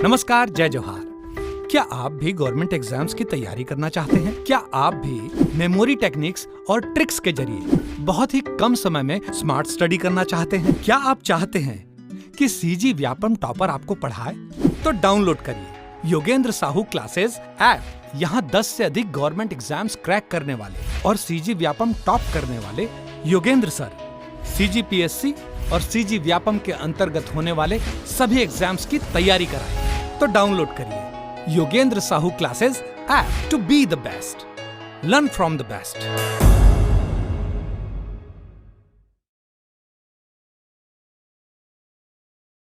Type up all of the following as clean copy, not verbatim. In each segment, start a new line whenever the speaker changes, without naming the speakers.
नमस्कार, जय जोहार। क्या आप भी गवर्नमेंट एग्जाम्स की तैयारी करना चाहते हैं? क्या आप भी मेमोरी टेक्निक्स और ट्रिक्स के जरिए बहुत ही कम समय में स्मार्ट स्टडी करना चाहते हैं? क्या आप चाहते हैं कि सीजी व्यापम टॉपर आपको पढ़ाए? तो डाउनलोड करिए योगेंद्र साहू क्लासेस ऐप। यहाँ 10 से अधिक गवर्नमेंट एग्जाम्स क्रैक करने वाले और सीजी व्यापम टॉप करने वाले योगेंद्र सर CGPSC और सीजी व्यापम के अंतर्गत होने वाले सभी एग्जाम्स की तैयारी कराए। तो डाउनलोड करिए Yogendra Sahu classes app to be the best, learn from the best.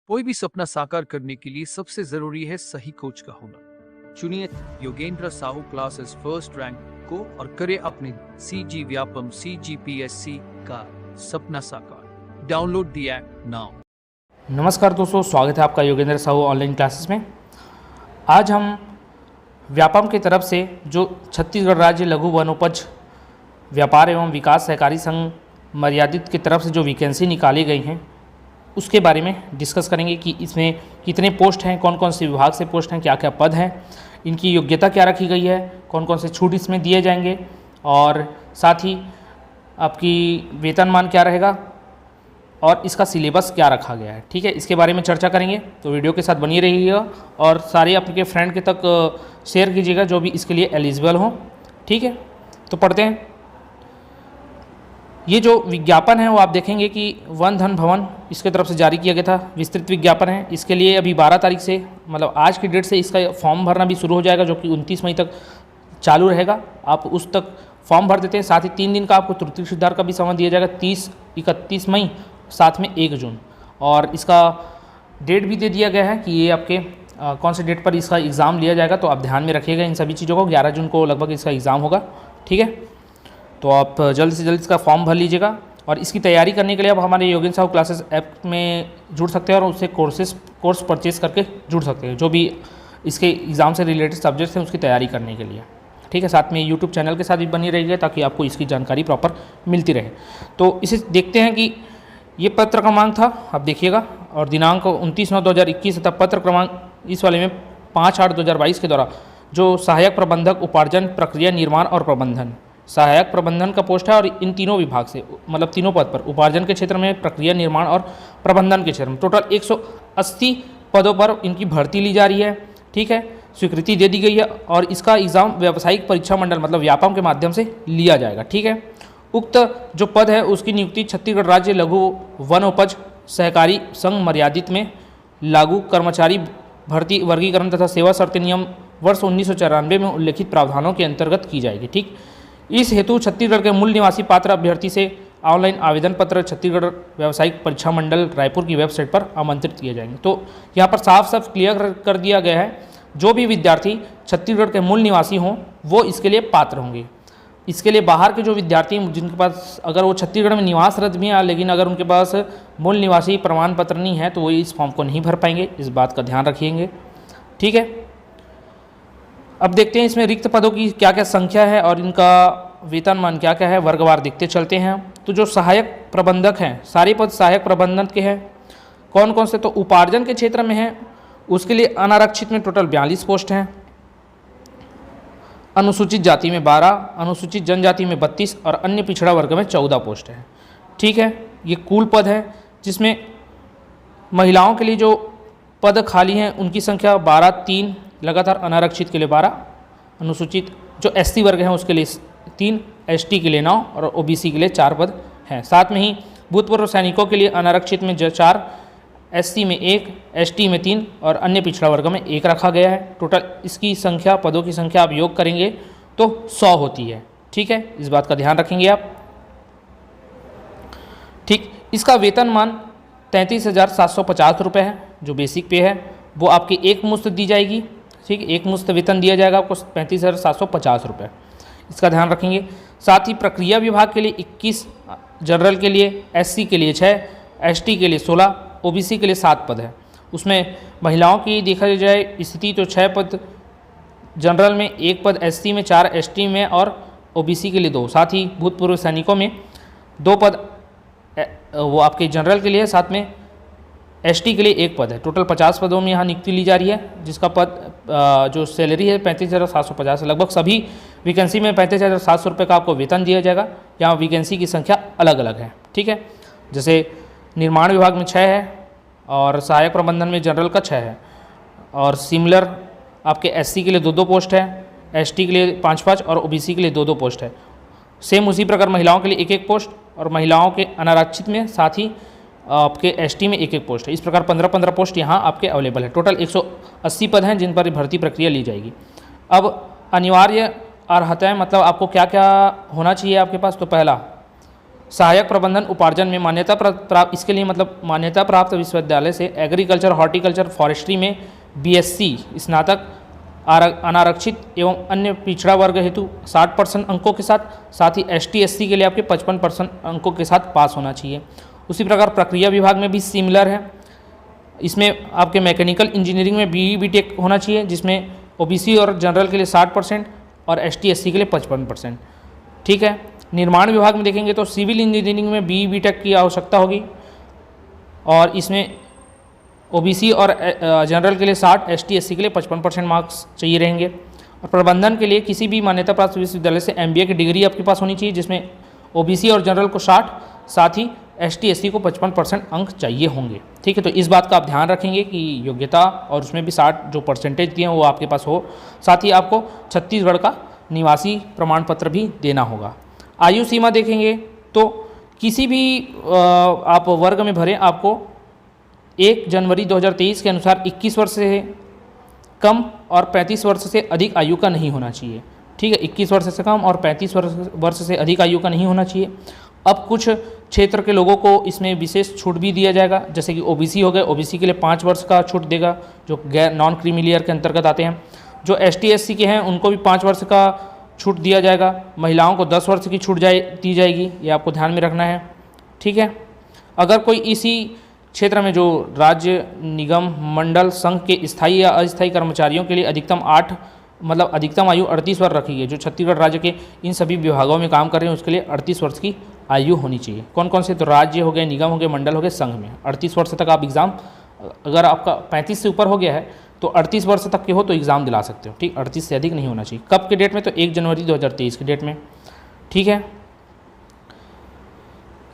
कोई भी सपना साकार करने के लिए सबसे जरूरी है सही कोच का होना। चुनिए Yogendra Sahu classes first rank को और करें अपने सीजी व्यापम CGPSC का सपना साकार। Download the app now.
नमस्कार दोस्तों, स्वागत है आपका योगेंद्र साहू ऑनलाइन क्लासेस में। आज हम व्यापम की तरफ से जो छत्तीसगढ़ राज्य लघु वनोपज व्यापार एवं विकास सहकारी संघ मर्यादित की तरफ से जो वैकेंसी निकाली गई हैं उसके बारे में डिस्कस करेंगे कि इसमें कितने पोस्ट हैं, कौन कौन से विभाग से पोस्ट हैं, क्या क्या पद हैं, इनकी योग्यता क्या रखी गई है, कौन कौन से छूट इसमें दिए जाएंगे और साथ ही आपकी वेतनमान क्या रहेगा और इसका सिलेबस क्या रखा गया है। ठीक है, इसके बारे में चर्चा करेंगे, तो वीडियो के साथ बनी रहिएगा और सारे आपके फ्रेंड के तक शेयर कीजिएगा जो भी इसके लिए एलिजिबल हों। ठीक है, तो पढ़ते हैं। ये जो विज्ञापन है वो आप देखेंगे कि वन धन भवन इसके तरफ से जारी किया गया था। विस्तृत विज्ञापन है। इसके लिए अभी 12 तारीख से, मतलब आज की डेट से इसका फॉर्म भरना भी शुरू हो जाएगा, जो कि 29 मई तक चालू रहेगा। आप उस तक फॉर्म भर देते हैं। साथ ही 3 दिन का आपको त्रुटि सुधार का भी समय दिया जाएगा, 30, 31 मई, साथ में 1 जून। और इसका डेट भी दे दिया गया है कि ये आपके कौन से डेट पर इसका एग्ज़ाम लिया जाएगा, तो आप ध्यान में रखिएगा इन सभी चीज़ों को। 11 जून को लगभग इसका एग्ज़ाम होगा। ठीक है, तो आप जल्द से जल्द इसका फॉर्म भर लीजिएगा और इसकी तैयारी करने के लिए आप हमारे योगेंद्र साहू क्लासेस ऐप में जुड़ सकते हैं और उससे कोर्स परचेज करके जुड़ सकते हैं, जो भी इसके एग्ज़ाम से रिलेटेड सब्जेक्ट्स हैं उसकी तैयारी करने के लिए। ठीक है, साथ में यूट्यूब चैनल के साथ भी बनी रहिएगा ताकि आपको इसकी जानकारी प्रॉपर मिलती रहे। तो इसे देखते हैं कि ये पत्र क्रमांक था, आप देखिएगा, और दिनांक 29/9/2021 तथा पत्र क्रमांक इस वाले में 5/8/2022 के द्वारा जो सहायक प्रबंधक उपार्जन प्रक्रिया निर्माण और प्रबंधन, सहायक प्रबंधन का पोस्ट है और इन तीनों विभाग से, मतलब तीनों पद पर, उपार्जन के क्षेत्र में, प्रक्रिया निर्माण और प्रबंधन के क्षेत्र में टोटल 180 पदों पर इनकी भर्ती ली जा रही है। ठीक है, स्वीकृति दे दी गई है और इसका एग्ज़ाम व्यावसायिक परीक्षा मंडल मतलब व्यापम के माध्यम से लिया जाएगा। ठीक है, उक्त जो पद है उसकी नियुक्ति छत्तीसगढ़ राज्य लघु वनोपज सहकारी संघ मर्यादित में लागू कर्मचारी भर्ती वर्गीकरण तथा सेवा शर्त नियम वर्ष 1994 में उल्लेखित प्रावधानों के अंतर्गत की जाएगी। ठीक, इस हेतु छत्तीसगढ़ के मूल निवासी पात्र अभ्यर्थी से ऑनलाइन आवेदन पत्र छत्तीसगढ़ व्यावसायिक परीक्षा मंडल रायपुर की वेबसाइट पर आमंत्रित किए जाएंगे। तो यहाँ पर साफ साफ क्लियर कर दिया गया है, जो भी विद्यार्थी छत्तीसगढ़ के मूल निवासी हों वो इसके लिए पात्र होंगे। इसके लिए बाहर के जो विद्यार्थी जिनके पास, अगर वो छत्तीसगढ़ में निवासरत भी हैं लेकिन अगर उनके पास मूल निवासी प्रमाण पत्र नहीं है तो वो इस फॉर्म को नहीं भर पाएंगे, इस बात का ध्यान रखिएगा। ठीक है, अब देखते हैं इसमें रिक्त पदों की क्या क्या संख्या है और इनका वेतनमान क्या क्या है, वर्गवार देखते चलते हैं। तो जो सहायक प्रबंधक हैं, सारे पद सहायक प्रबंधक के हैं। कौन कौन से, तो उपार्जन के क्षेत्र में है, उसके लिए अनारक्षित में टोटल 42 पोस्ट हैं, अनुसूचित जाति में 12, अनुसूचित जनजाति में 32 और अन्य पिछड़ा वर्ग में 14 पोस्ट है। ठीक है, ये कुल पद है, जिसमें महिलाओं के लिए जो पद खाली हैं उनकी संख्या 12, 3 लगातार, अनारक्षित के लिए 12, अनुसूचित जो SC वर्ग हैं उसके लिए 3, ST के लिए 9 और OBC के लिए 4 पद हैं। साथ में ही भूतपूर्व सैनिकों के लिए अनारक्षित में 4, SC में 1, ST में 3 और अन्य पिछड़ा वर्ग में 1 रखा गया है। टोटल इसकी संख्या, पदों की संख्या आप योग करेंगे तो 100 होती है। ठीक है, इस बात का ध्यान रखेंगे आप। ठीक, इसका वेतनमान 33,750 रुपये है, जो बेसिक पे है वो आपकी एक मुश्त दी जाएगी। ठीक, एक मुश्त वेतन दिया जाएगा आपको 35,750 रुपये, इसका ध्यान रखेंगे। साथ ही प्रक्रिया विभाग के लिए 21, जनरल के लिए, SC के लिए 6, ST के लिए 16, OBC के लिए 7 पद है। उसमें महिलाओं की देखा जाए स्थिति तो 6 पद जनरल में, 1 पद SC में, 4 ST में और OBC के लिए 2। साथ ही भूतपूर्व सैनिकों में 2 पद वो आपके जनरल के लिए, साथ में एसटी के लिए एक पद है। टोटल 50 पदों में यहाँ नियुक्ति ली जा रही है, जिसका पद जो सैलरी है 35,750 है। लगभग सभी वैकेंसी में 35,700 रुपये का आपको वेतन दिया जाएगा। यहाँ वैकेंसी की संख्या अलग अलग है, ठीक है। जैसे निर्माण विभाग में 6 है और सहायक प्रबंधन में जनरल का 6 है, और सिमिलर आपके एससी के लिए 2-2 पोस्ट है, एसटी के लिए 5-5 और ओबीसी के लिए 2-2 पोस्ट है। सेम उसी प्रकार महिलाओं के लिए 1-1 पोस्ट, और महिलाओं के अनारक्षित में साथ ही आपके एसटी में 1-1 पोस्ट है। इस प्रकार 15-15 पोस्ट यहाँ आपके अवेलेबल है। टोटल 180 पद हैं जिन पर भर्ती प्रक्रिया ली जाएगी। अब अनिवार्य अर्हताएँ मतलब आपको क्या क्या होना चाहिए आपके पास, तो पहला सहायक प्रबंधन उपार्जन में मान्यता प्राप्त, इसके लिए मतलब मान्यता प्राप्त विश्वविद्यालय से एग्रीकल्चर, हॉर्टिकल्चर, फॉरेस्ट्री में बीएससी स्नातक अनारक्षित एवं अन्य पिछड़ा वर्ग हेतु 60% अंकों के साथ ही एसटी/एससी के लिए आपके 55% अंकों के साथ पास होना चाहिए। उसी प्रकार प्रक्रिया विभाग में भी सिमिलर है। इसमें आपके मैकेनिकल इंजीनियरिंग में बीई बीटेक होना चाहिए, जिसमें ओबीसी और जनरल के लिए 60% और एसटी/एससी के लिए 55%, ठीक है। निर्माण विभाग में देखेंगे तो सिविल इंजीनियरिंग में बीई बीटेक की आवश्यकता होगी, और इसमें ओबीसी और जनरल के लिए 60, एसटी/एससी के लिए 55% मार्क्स चाहिए रहेंगे। और प्रबंधन के लिए किसी भी मान्यता प्राप्त विश्वविद्यालय से एमबीए की डिग्री आपके पास होनी चाहिए, जिसमें ओबीसी और जनरल को 60, साथ ही एसटी/एससी को 55% अंक चाहिए होंगे, ठीक है। तो इस बात का आप ध्यान रखेंगे कि योग्यता और उसमें भी 60 जो परसेंटेज दिए हैं वो आपके पास हो। साथ ही आपको छत्तीसगढ़ का निवासी प्रमाण पत्र भी देना होगा। आयु सीमा देखेंगे तो किसी भी आप वर्ग में भरें, आपको 1 जनवरी 2023 के अनुसार 21 वर्ष से कम और 35 वर्ष से अधिक आयु का नहीं होना चाहिए, ठीक है। 21 वर्ष से कम और 35 वर्ष से अधिक आयु का नहीं होना चाहिए। अब कुछ क्षेत्र के लोगों को इसमें विशेष छूट भी दिया जाएगा, जैसे कि ओबीसी हो गए, ओबीसी के लिए 5 वर्ष का छूट देगा, जो गैर नॉन क्रीमी लेयर के अंतर्गत आते हैं। जो एसटी/एससी के हैं उनको भी 5 वर्ष का छूट दिया जाएगा। महिलाओं को 10 वर्ष की छूट दी जाएगी, ये आपको ध्यान में रखना है, ठीक है। अगर कोई इसी क्षेत्र में जो राज्य, निगम, मंडल, संघ के स्थायी या अस्थायी कर्मचारियों के लिए अधिकतम आयु 38 वर्ष रखी है, जो छत्तीसगढ़ राज्य के इन सभी विभागों में काम कर रहे हैं उसके लिए 38 वर्ष की आयु होनी चाहिए। कौन कौन से, तो राज्य हो गए, निगम हो गए, मंडल हो गए, संघ में 38 वर्ष तक आप एग्ज़ाम, अगर आपका 35 से ऊपर हो गया है तो 38 वर्ष तक के हो तो एग्ज़ाम दिला सकते हो, ठीक। 38 से अधिक नहीं होना चाहिए। कब के डेट में, तो 1 जनवरी 2023 के डेट में, ठीक है।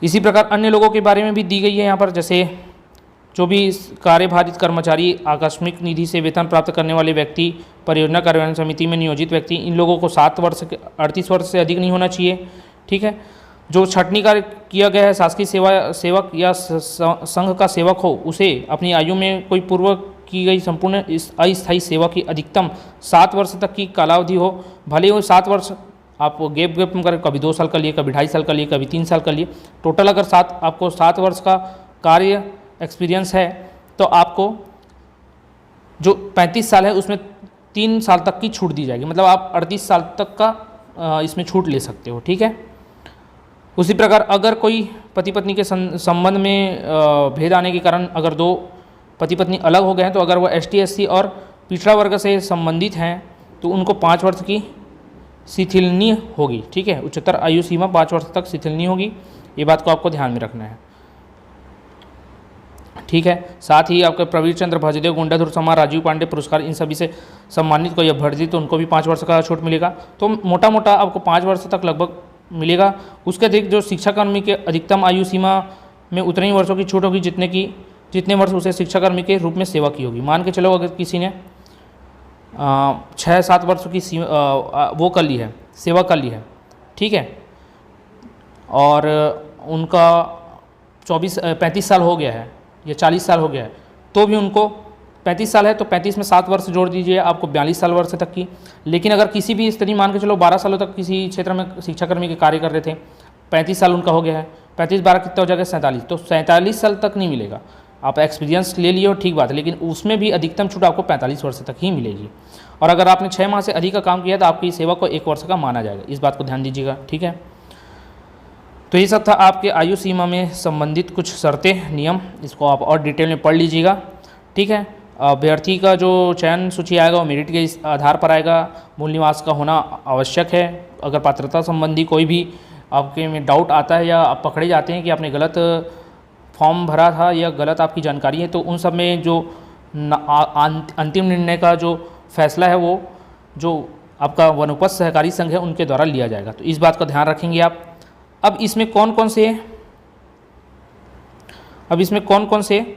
इसी प्रकार अन्य लोगों के बारे में भी दी गई है यहाँ पर, जैसे जो भी कार्यभारित कर्मचारी, आकस्मिक निधि से वेतन प्राप्त करने वाले व्यक्ति, परियोजना कार्यान्वयन समिति में नियोजित व्यक्ति, इन लोगों को 38 वर्ष से अधिक नहीं होना चाहिए, ठीक है। जो छटनी कार्य किया गया है, शासकीय सेवक या संघ का सेवक हो, उसे अपनी आयु में कोई पूर्व की गई संपूर्ण अस्थायी सेवा की अधिकतम 7 वर्ष तक की कालावधि हो, भले वो 7 वर्ष आप गैप में करें, कभी 2 साल का लिए, कभी 2.5 साल का लिए, कभी 3 साल का लिए, टोटल अगर आपको 7 वर्ष का कार्य एक्सपीरियंस है तो आपको जो 35 साल है उसमें 3 साल तक की छूट दी जाएगी, मतलब आप 38 साल तक का इसमें छूट ले सकते हो, ठीक है। उसी प्रकार अगर कोई पति पत्नी के संबंध में भेद आने के कारण अगर 2 पति पत्नी अलग हो गए हैं, तो अगर वो एसटी/एससी और पिछड़ा वर्ग से संबंधित हैं तो उनको 5 वर्ष की शिथिलनीय होगी, ठीक है। उच्चतर आयु सीमा 5 वर्ष तक शिथिलनीय होगी, ये बात को आपको ध्यान में रखना है, ठीक है। साथ ही आपके प्रवीर चंद्र भजदेव गुंडाधुर सम्मान, राजीव पांडे पुरस्कार, इन सभी से सम्मानित कोई अभ्यर्थी तो उनको भी 5 वर्ष का छूट मिलेगा। तो मोटा मोटा आपको 5 वर्ष तक लगभग मिलेगा। उसके अतिरिक्त जो शिक्षाकर्मी के अधिकतम आयु सीमा में उतने ही वर्षों की छूट होगी जितने वर्ष उसे शिक्षाकर्मी के रूप में सेवा की होगी। मान के चलो अगर किसी ने 6-7 वर्ष की वो कर ली है, सेवा कर ली है, ठीक है, और उनका 35 साल हो गया है या 40 साल हो गया है, तो भी उनको 35 साल है तो 35 में 7 वर्ष जोड़ दीजिए, आपको 42 साल वर्ष तक की। लेकिन अगर किसी भी स्थिति मान के चलो 12 सालों तक किसी क्षेत्र में शिक्षाकर्मी के कार्य कर रहे थे, 35 साल उनका हो गया है, 35-12 कितना हो जाएगा 47, तो 47 साल तक नहीं मिलेगा। आप एक्सपीरियंस ले लिए हो, ठीक बात है, लेकिन उसमें भी अधिकतम छूट आपको 45 वर्ष तक ही मिलेगी। और अगर आपने 6 माह से अधिक का काम किया तो आपकी सेवा को 1 वर्ष का माना जाएगा, इस बात को ध्यान दीजिएगा, ठीक है। तो ये सब था आपके आयु सीमा में संबंधित कुछ शर्तें, नियम, इसको आप और डिटेल में पढ़ लीजिएगा, ठीक है। अभ्यर्थी का जो चयन सूची आएगा वो मेरिट के आधार पर आएगा, मूल निवास का होना आवश्यक है। अगर पात्रता संबंधी कोई भी आपके में डाउट आता है या आप पकड़े जाते हैं कि आपने गलत फॉर्म भरा था या गलत आपकी जानकारी है तो उन सब में जो अंतिम निर्णय का जो फैसला है वो जो आपका वनोपज सहकारी संघ है उनके द्वारा लिया जाएगा। तो इस बात का ध्यान रखेंगे आप। अब इसमें कौन कौन से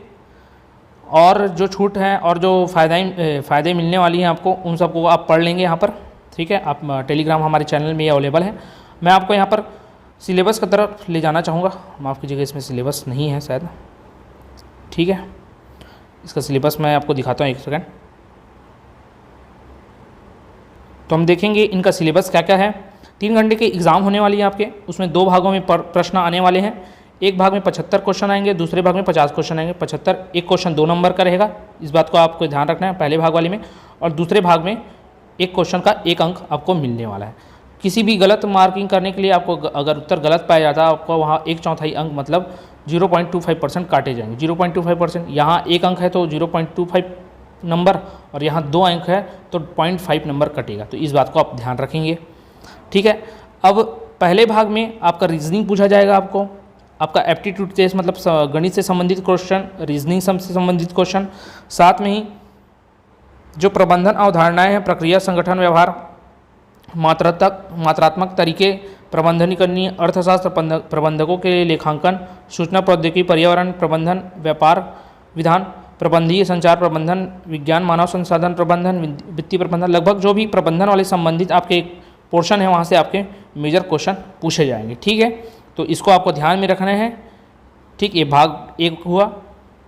और जो छूट हैं और जो फ़ायदे मिलने वाली हैं आपको, उन सबको आप पढ़ लेंगे यहाँ पर, ठीक है। आप टेलीग्राम हमारे चैनल में अवेलेबल है। मैं आपको यहाँ पर सिलेबस की तरफ ले जाना चाहूँगा। माफ़ कीजिएगा, इसमें सिलेबस नहीं है शायद, ठीक है। इसका सिलेबस मैं आपको दिखाता हूँ, एक सेकंड। तो हम देखेंगे इनका सिलेबस क्या क्या है। 3 घंटे के एग्ज़ाम होने वाली है आपके, उसमें 2 भागों में प्रश्न आने वाले हैं। एक भाग में 75 क्वेश्चन आएंगे, दूसरे भाग में 50 क्वेश्चन आएंगे। 75 एक क्वेश्चन 2 नंबर का रहेगा, इस बात को आपको ध्यान रखना है पहले भाग वाले में। और दूसरे भाग में एक क्वेश्चन का 1 अंक आपको मिलने वाला है। किसी भी गलत मार्किंग करने के लिए आपको अगर उत्तर गलत पाया जाता है, आपको वहाँ 1/4 अंक मतलब 0.25% काटे जाएंगे। 0.25%, यहाँ 1 अंक है तो 0.25 नंबर, और यहाँ 2 अंक है तो 0.5 नंबर कटेगा। तो इस बात को आप ध्यान रखेंगे, ठीक है। अब पहले भाग में आपका रीजनिंग पूछा जाएगा, आपका एप्टीट्यूड टेस्ट मतलब गणित से संबंधित क्वेश्चन, रीजनिंग से संबंधित क्वेश्चन, साथ में ही जो प्रबंधन अवधारणाएं हैं, प्रक्रिया, संगठन, व्यवहार, मात्रात्मक तरीके, प्रबंधनीय अर्थशास्त्र, प्रबंधकों के लेखांकन, सूचना प्रौद्योगिकी, पर्यावरण प्रबंधन, व्यापार विधान, प्रबंधीय संचार प्रबंधन, विज्ञान, मानव संसाधन प्रबंधन, वित्तीय प्रबंधन, लगभग जो भी प्रबंधन वाले संबंधित आपके पोर्शन है वहाँ से आपके मेजर क्वेश्चन पूछे जाएंगे, ठीक है। तो इसको आपको ध्यान में रखना है, ठीक। ये भाग 1 हुआ,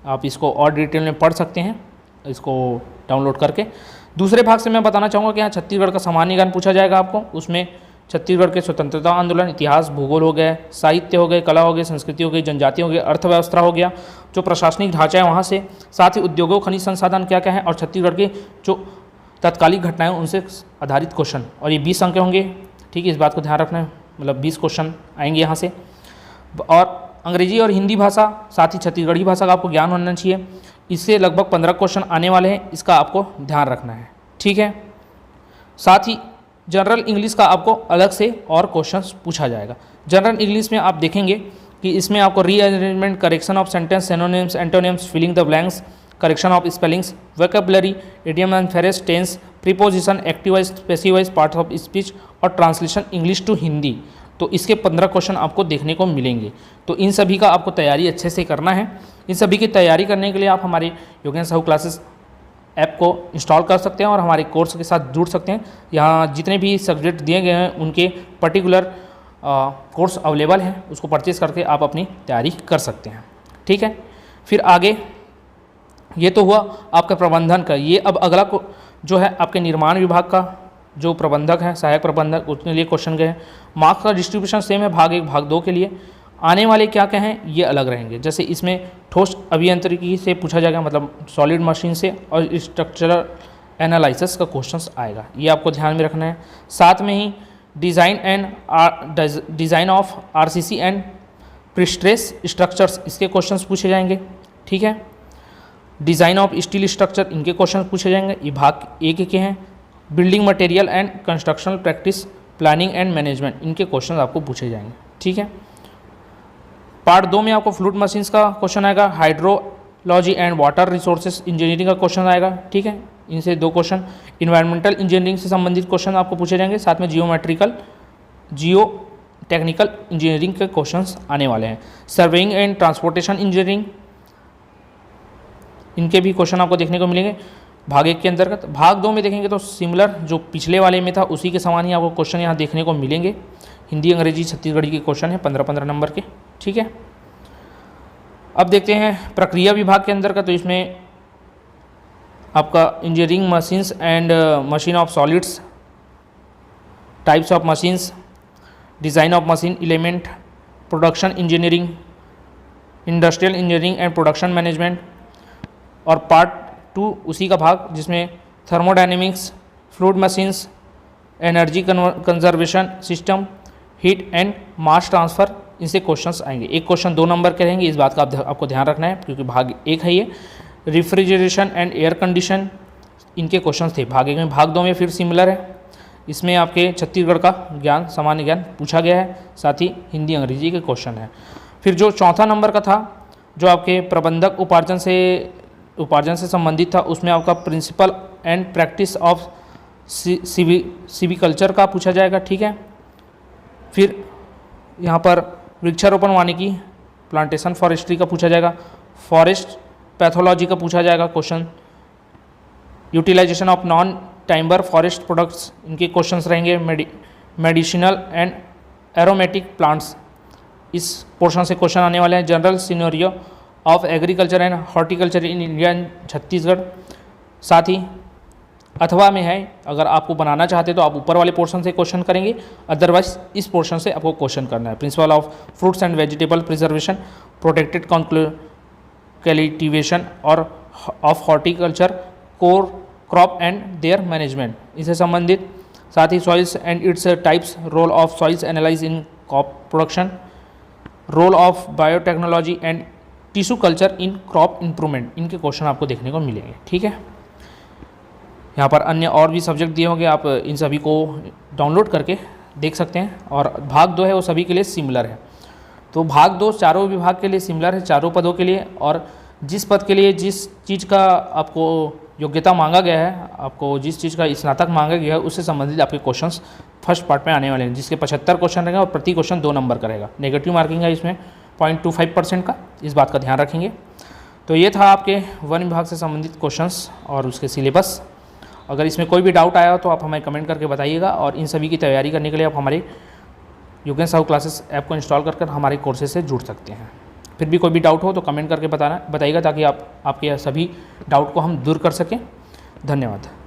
आप इसको और डिटेल में पढ़ सकते हैं इसको डाउनलोड करके। दूसरे भाग से मैं बताना चाहूँगा कि यहाँ छत्तीसगढ़ का सामान्य ज्ञान पूछा जाएगा आपको। उसमें छत्तीसगढ़ के स्वतंत्रता आंदोलन, इतिहास, भूगोल हो गए, साहित्य हो गए, कला हो गए, संस्कृति हो गई, जनजाति हो गई, अर्थव्यवस्था हो गया, जो प्रशासनिक ढांचा है वहाँ से, साथ ही उद्योगों, खनिज संसाधन क्या क्या है, और छत्तीसगढ़ की जो तत्कालिक घटनाएं उनसे आधारित क्वेश्चन, और ये 20 अंक होंगे, ठीक है। इस बात को ध्यान रखना है, मतलब 20 क्वेश्चन आएंगे यहाँ से। और अंग्रेजी और हिंदी भाषा, साथ ही छत्तीसगढ़ी भाषा का आपको ज्ञान होना चाहिए। इससे लगभग 15 क्वेश्चन आने वाले हैं, इसका आपको ध्यान रखना है, ठीक है। साथ ही जनरल इंग्लिश का आपको अलग से और क्वेश्चंस पूछा जाएगा। जनरल इंग्लिश में आप देखेंगे कि इसमें आपको rearrangement, correction of sentence, synonyms, antonyms, filling the blanks, correction of spellings, vocabulary, idiom and phrase, tense, preposition, active voice, passive voice, parts of speech और ट्रांसलेशन इंग्लिश टू हिंदी। तो इसके 15 क्वेश्चन आपको देखने को मिलेंगे। तो इन सभी का आपको तैयारी अच्छे से करना है। इन सभी की तैयारी करने के लिए आप हमारे योगेंद्र साहू क्लासेस ऐप को इंस्टॉल कर सकते हैं और हमारे कोर्स के साथ जुड़ सकते हैं। यहाँ जितने भी सब्जेक्ट दिए गए हैं उनके पर्टिकुलर कोर्स अवेलेबल हैं, उसको परचेज़ करके आप अपनी तैयारी कर सकते हैं, ठीक है। फिर आगे ये तो हुआ आपका प्रबंधन का। ये अब अगला जो है आपके निर्माण विभाग का जो प्रबंधक हैं, सहायक प्रबंधक, उसके लिए क्वेश्चन गए हैं। मार्क्स का डिस्ट्रीब्यूशन सेम है भाग 1 भाग 2 के लिए। आने वाले क्या क्या हैं ये अलग रहेंगे। जैसे इसमें ठोस अभियांत्रिकी से पूछा जाएगा, मतलब सॉलिड मशीन से, और स्ट्रक्चरल एनालिसिस का क्वेश्चंस आएगा, ये आपको ध्यान में रखना है। साथ में ही design of RCC and prestress structures, इसके क्वेश्चंस पूछे जाएंगे, ठीक है। डिज़ाइन ऑफ स्टील स्ट्रक्चर, इनके क्वेश्चन पूछे जाएंगे, ये भाग 1 के हैं। Building material and constructional practice, planning and management, इनके क्वेश्चन आपको पूछे जाएंगे, ठीक है। पार्ट 2 में आपको फ्लूइड मशीन्स का क्वेश्चन आएगा, hydrology and water resources engineering का क्वेश्चन आएगा, ठीक है। इनसे 2 क्वेश्चन। इन्वायरमेंटल इंजीनियरिंग से संबंधित क्वेश्चन आपको पूछे जाएंगे, साथ में जियो टेक्निकल इंजीनियरिंग के क्वेश्चंस आने वाले हैं। सर्वेइंग एंड ट्रांसपोर्टेशन इंजीनियरिंग, इनके भी क्वेश्चन आपको देखने को मिलेंगे भाग 1 के अंतर्गत। भाग 2 में देखेंगे तो सिमिलर जो पिछले वाले में था उसी के समान ही आपको क्वेश्चन यहाँ देखने को मिलेंगे। हिंदी, अंग्रेजी, छत्तीसगढ़ी के क्वेश्चन है 15-15 नंबर के, ठीक है। अब देखते हैं प्रक्रिया विभाग के अंतर्गत। तो इसमें आपका engineering machines and machine of solids, types of machines, design of machine element, production engineering, industrial engineering and production management, और पार्ट 2 उसी का भाग जिसमें thermodynamics, fluid machines, energy conservation system, heat and mass transfer, इनसे questions आएंगे। एक question 2 number के रहेंगे, इस बात का आपको ध्यान रखना है क्योंकि भाग 1 है ये। रेफ्रिजरेशन एंड एयर कंडीशन, इनके क्वेश्चंस थे भाग 1 में। भाग 2 में फिर सिमिलर है, इसमें आपके छत्तीसगढ़ का ज्ञान, सामान्य ज्ञान पूछा गया है, साथ ही हिंदी अंग्रेजी के क्वेश्चन है। फिर जो 4था नंबर का था जो आपके प्रबंधक उपार्जन से संबंधित था, उसमें आपका प्रिंसिपल एंड प्रैक्टिस ऑफ सिविकल्चर का पूछा जाएगा, ठीक है। फिर यहाँ पर वृक्षारोपण वानिकी प्लांटेशन फॉरेस्ट्री का पूछा जाएगा, फॉरेस्ट पैथोलॉजी का पूछा जाएगा question, utilisation of non timber forest products, इनके क्वेश्चंस रहेंगे, मेडिसिनल एंड एरोमेटिक प्लांट्स, इस पोर्शन से क्वेश्चन आने वाले हैं, general scenario of agriculture and horticulture in India and Chhattisgarh. साथ ही अथवा में है, अगर आपको बनाना चाहते तो आप ऊपर वाले पोर्शन से क्वेश्चन करेंगे, अदरवाइज इस पोर्शन से आपको क्वेश्चन करना है। Principle of fruits and vegetable preservation, protected cultivation और of horticulture, core crop and their management, इससे संबंधित। साथ ही soils and its types, role of soils analyse in crop production, role of biotechnology and tissue culture in crop improvement, इनके question आपको देखने को मिलेंगे, ठीक है। यहाँ पर अन्य और भी सब्जेक्ट दिए होंगे, आप इन सभी को डाउनलोड करके देख सकते हैं। और भाग 2 है वो सभी के लिए सिमिलर है। तो भाग 2 चारों विभाग के लिए सिमिलर है, चारों पदों के लिए, और जिस पद के लिए जिस चीज़ का आपको योग्यता मांगा गया है, आपको जिस चीज़ का स्नातक मांगा गया है, उससे संबंधित आपके क्वेश्चंस फर्स्ट पार्ट में आने वाले हैं, जिसके 75 क्वेश्चन रहेंगे और प्रति क्वेश्चन 2 नंबर का रहेगा। नेगेटिव मार्किंग है इसमें 0.25% का, इस बात का ध्यान रखेंगे। तो ये था आपके वन विभाग से संबंधित क्वेश्चंस और उसके सिलेबस। अगर इसमें कोई भी डाउट आया हो तो आप हमें कमेंट करके बताइएगा, और इन सभी की तैयारी करने के लिए आप हमारे योगेंद्र साहू क्लासेस ऐप को इंस्टॉल कर हमारे कोर्सेज से जुड़ सकते हैं। फिर भी कोई भी डाउट हो तो कमेंट करके बताइएगा, ताकि आपके सभी डाउट को हम दूर कर सकें। धन्यवाद।